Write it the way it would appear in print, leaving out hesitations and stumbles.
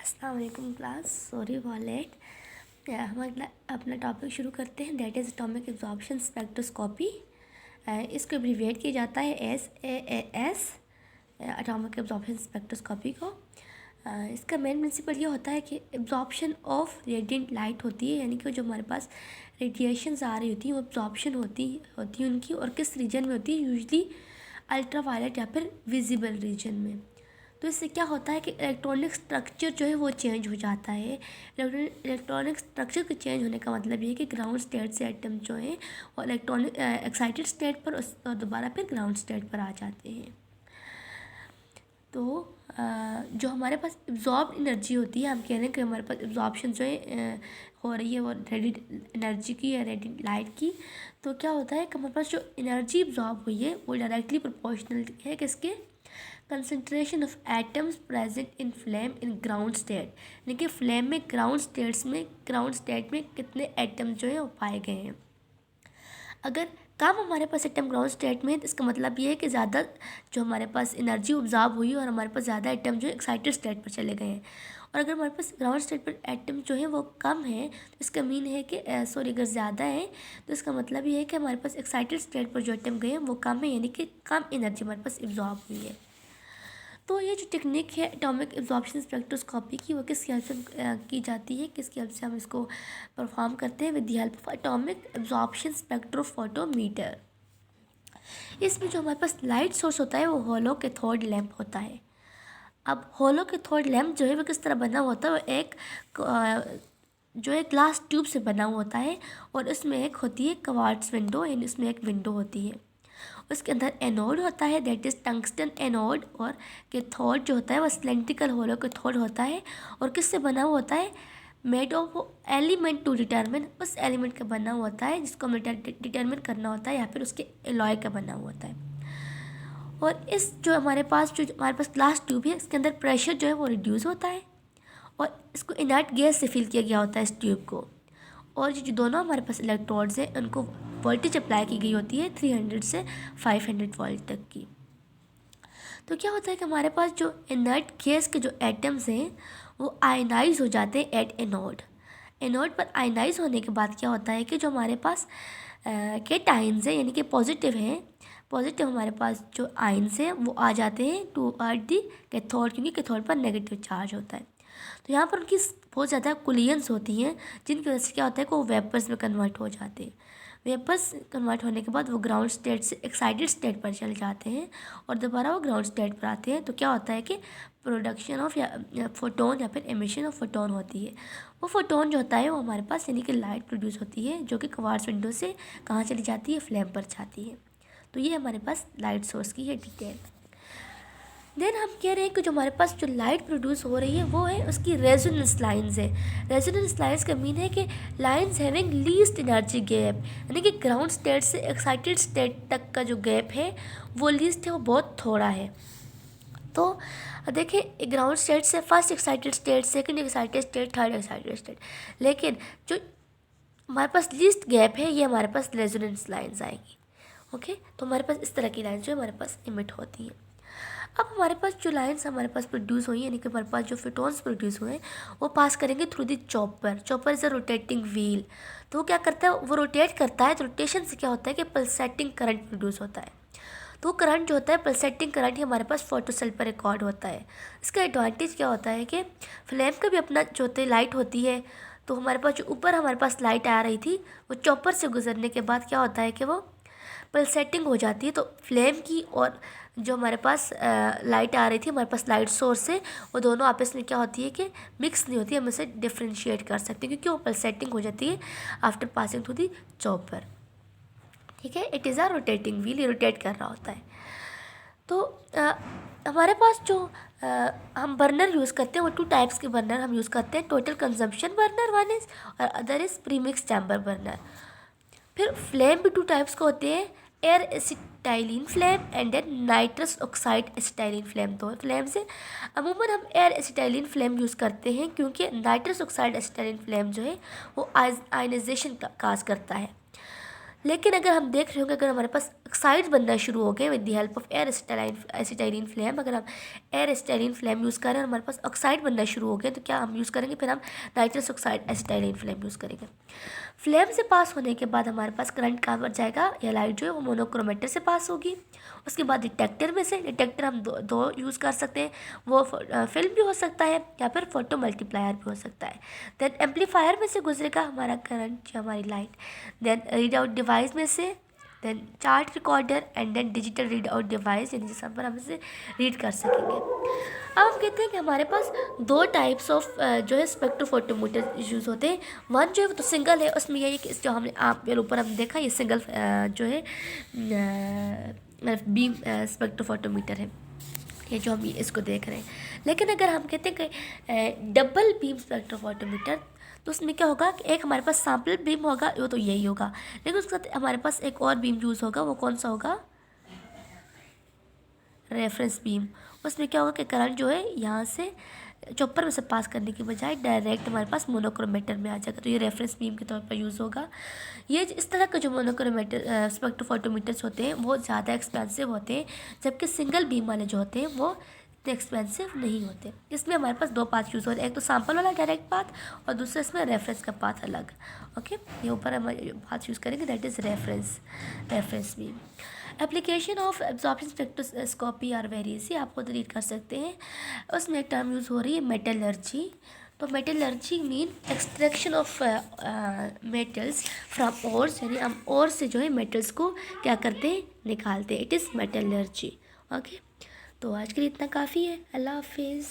अस्सलाम वालेकुम class, sorry for late. हम अपना टॉपिक शुरू करते हैं, that is atomic absorption spectroscopy. इसको एब्रीविएट किया जाता है SAS, एटॉमिक एब्जॉर्प्शन स्पेक्ट्रोस्कोपी को। इसका मेन प्रिंसिपल ये होता है कि एब्जॉर्प्शन ऑफ रेडिएंट लाइट होती है, यानी कि जो हमारे पास रेडिएशंस आ रही होती हैं वो एब्जॉर्प्शन होती है उनकी, और किस रीजन में होती है, यूजली अल्ट्रा वायलेट या फिर विजिबल रीजन में। तो इससे क्या होता है कि इलेक्ट्रॉनिक स्ट्रक्चर जो है वो चेंज हो जाता है। इलेक्ट्रॉनिक स्ट्रक्चर के चेंज होने का मतलब ये है कि ग्राउंड स्टेट से एटम जो है और इलेक्ट्रॉनिक एक्साइटेड स्टेट पर और दोबारा फिर ग्राउंड स्टेट पर आ जाते हैं। तो जो हमारे पास एब्जॉर्ब एनर्जी होती है, हम कह रहे हैं कि हमारे पास एब्जॉर्प्शन जो है हो रही है वो रेडिएंट एनर्जी की या रेडिएंट लाइट की। तो क्या होता है कि हमारे पास जो एनर्जी एब्जॉर्ब हुई है वो डायरेक्टली प्रोपोर्शनल है किसके, concentration of atoms present in flame in ground state, यानी कि फ्लेम में ग्राउंड स्टेट में कितने एटम जो है वो पाए गए हैं। अगर कम हमारे पास एटम ग्राउंड स्टेट में है तो इसका मतलब ये है कि ज़्यादा जो हमारे पास एनर्जी ऑब्जॉर्ब हुई और हमारे पास ज़्यादा एटम जो है एक्साइटेड स्टेट पर चले गए हैं। और अगर हमारे पास ग्राउंड स्टेट पर एटम जो है वो कम है तो इसका मीन है कि अगर ज़्यादा है तो इसका मतलब ये है कि हमारे पास एक्साइटेड स्टेट पर जो एटम गए हैं वो कम है, यानी कि कम एनर्जी हमारे पास एब्जॉर्ब हुई है। तो ये जो टेक्निक है एटॉमिक एब्जॉर्प्शन स्पेक्ट्रोस्कोपी की, वो किसकी हेल्प से की जाती है, किसकी हेल्प से हम इसको परफॉर्म करते हैं, with the help of atomic absorption spectrophotometer. इसमें जो हमारे पास लाइट सोर्स होता है वो होलो कैथोड लैंप होता है। अब होलो कैथोड लैंप जो है वो किस तरह बना हुआ होता है, वो एक जो है ग्लास ट्यूब से बना हुआ होता है और उसमें एक होती है क्वार्ट्ज विंडो, यानी उसमें एक विंडो होती है। उसके अंदर एनोड होता है, दैट इज़ टंगस्टन एनोड, और कैथोड जो होता है वो सिलेंड्रिकल होलो कैथोड होता है। और किससे बना हुआ होता है, made of element to determine, उस एलिमेंट का बना हुआ होता है जिसको हमें डिटरमिन करना होता है, या फिर उसके एलॉय का बना हुआ होता है। और इस जो हमारे पास ग्लास ट्यूब है, इसके अंदर प्रेशर जो है वो रिड्यूस होता है और इसको इनर्ट गैस से फिल किया गया होता है इस ट्यूब को। और जो दोनों हमारे पास इलेक्ट्रोड्स हैं उनको वोल्टेज अप्लाई की गई होती है 300 से 500 वोल्ट तक की। तो क्या होता है कि हमारे पास जो इनर्ट गैस के जो एटम्स हैं वो आयनाइज हो जाते हैं एट एनोड। एनोड पर आयनाइज होने के बाद क्या होता है कि जो हमारे पास कैटाइंस हैं, यानी कि पॉजिटिव हमारे पास जो आयंस हैं वो आ जाते हैं टू दी कैथोड, क्योंकि कैथोड पर नेगेटिव चार्ज होता है। तो यहाँ पर उनकी बहुत ज़्यादा कुलियंस होती हैं जिनकी वजह से क्या होता है कि वो वेपर्स में कन्वर्ट हो जाते हैं। वेपर्स कन्वर्ट होने के बाद वो ग्राउंड स्टेट से एक्साइटेड स्टेट पर चले जाते हैं और दोबारा वो ग्राउंड स्टेट पर आते हैं। तो क्या होता है कि प्रोडक्शन ऑफ या फोटोन या फिर एमिशन ऑफ फोटोन होती है। वो फोटोन जो होता है वो हमारे पास यानी कि लाइट प्रोड्यूस होती है, जो कि क्वार्ट्ज विंडो से कहाँ चली जाती है, फ्लेम पर जाती है। तो ये हमारे पास लाइट सोर्स की है डिटेल। देन हम कह रहे हैं कि जो हमारे पास जो लाइट प्रोड्यूस हो रही है वो है उसकी रेजोनेंस लाइंस है। रेजोनेंस लाइंस का मीन है कि lines having least energy gap, यानी कि ग्राउंड स्टेट से एक्साइटेड स्टेट तक का जो गैप है वो लीस्ट है, वो बहुत थोड़ा है। तो देखिए ग्राउंड स्टेट से first excited state, second excited state, third excited state, लेकिन जो हमारे पास लीस्ट गैप है ये हमारे पास रेजोनेंस लाइंस आएगी। ओके, तो हमारे पास इस तरह की लाइंस जो हमारे पास इमिट होती हैं। अब हमारे पास जो लाइंस हमारे पास प्रोड्यूस हुई, यानी कि हमारे पास जो फोटॉन्स प्रोड्यूस हुए वो पास करेंगे through the chopper is a rotating wheel. तो वो क्या करता है, वो रोटेट करता है, तो रोटेशन से क्या होता है कि पल्सेटिंग करंट प्रोड्यूस होता है। तो करंट जो होता है पल्सेटिंग करंट ही हमारे पास फोटोसेल पर रिकॉर्ड होता है। इसका एडवांटेज क्या होता है कि फ्लेम का भी अपना जो होता है लाइट होती है। तो हमारे पास जो ऊपर हमारे पास लाइट आ रही थी वो चॉपर से गुजरने के बाद क्या होता है कि वो पल्सेटिंग हो जाती है। तो फ्लेम की और जो हमारे पास लाइट आ रही थी हमारे पास लाइट सोर्स से, वो दोनों आपस में क्या होती है कि मिक्स नहीं होती है, हम इसे डिफ्रेंशिएट कर सकते हैं क्योंकि वो पल्सेटिंग हो जाती है after passing through the chopper. ठीक है, it is a rotating wheel, ये रोटेट कर रहा होता है। तो हमारे पास जो हम बर्नर यूज़ करते हैं वो 2 टाइप्स के बर्नर हम यूज़ करते हैं, total consumption burner one is और other is premix chamber burner. फिर फ्लेम भी 2 टाइप्स के होते हैं, air acetylene flame and then nitrous oxide acetylene flame. दो फ्लेम से अमूमन हम एयर एसिटाइलिन फ्लेम यूज़ करते हैं क्योंकि नाइट्रस ऑक्साइड एसिटाइलिन फ्लेम जो है वो आयनाइजेशन का काज करता है। लेकिन अगर हम देख रहे होंगे अगर हमारे पास ऑक्साइड्स बनना शुरू हो गए with the help of air acetylene flame. अगर हम एयर एसिटाइलिन फ्लेम यूज़ करें और हमारे पास ऑक्साइड बनना शुरू हो गए तो क्या हम यूज़ करेंगे, फिर हम nitrous oxide acetylene flame use करेंगे। फ्लेम से पास होने के बाद हमारे पास करंट कहाँ पर जाएगा, या लाइट जो है वो मोनोक्रोमेटर से पास होगी। उसके बाद डिटेक्टर में से, डिटेक्टर हम दो यूज़ कर सकते हैं, वो फिल्म भी हो सकता है या फिर फोटो मल्टीप्लायर भी हो सकता है। देन एम्पलीफायर में से गुजरेगा हमारा करंट या हमारी light. Then read out device में से, then chart recorder and then digital read out device, यानी जिस पर हम इसे रीड कर सकेंगे। अब हम कहते हैं कि हमारे पास दो टाइप्स ऑफ जो है स्पेक्ट्रोफोटोमीटर यूज़ होते हैं। वन जो है वो तो सिंगल है, उसमें यही कि जो हमने आप ऊपर हमने देखा ये सिंगल जो है बीम स्पेक्ट्रोफोटोमीटर है, ये जो हम इसको देख रहे हैं। लेकिन अगर हम कहते हैं कि डबल बीम स्पेक्ट्रोफोटोमीटर, तो उसमें क्या होगा कि एक हमारे पास सैम्पल बीम होगा, वो तो यही होगा, लेकिन उसके साथ हमारे पास एक और बीम यूज़ होगा, वो कौन सा होगा, रेफरेंस बीम। उसमें क्या होगा कि करंट जो है यहाँ से चॉपर में से पास करने की बजाय डायरेक्ट हमारे पास मोनोक्रोमेटर में आ जाएगा, तो ये रेफरेंस बीम के तौर पर यूज़ होगा। ये इस तरह के जो मोनोक्रोमेटर स्पेक्ट्रोफोटोमीटर्स होते हैं वो ज़्यादा एक्सपेंसिव होते हैं, जबकि सिंगल बीम वाले जो होते हैं वो इतने एक्सपेंसिव नहीं होते। इसमें हमारे पास दो पाथ यूज़ हो रहे हैं, एक तो सैम्पल वाला डायरेक्ट पाथ और दूसरा इसमें रेफरेंस का पाथ अलग। ओके, ये ऊपर हम पाथ यूज़ करेंगे, that is reference beam. Application of absorption spectroscopy are very easy, आप खुद रीड कर सकते हैं। उसमें एक टर्म यूज़ हो रही है मेटलर्जी। तो metallurgy mean extraction of metals from ores, यानी हम ओर से जो है मेटल्स को क्या करते हैं, निकालते हैं, इट इज़ मेटलर्जी। ओके, तो आज के लिए इतना काफ़ी है। अल्लाह हाफिज़।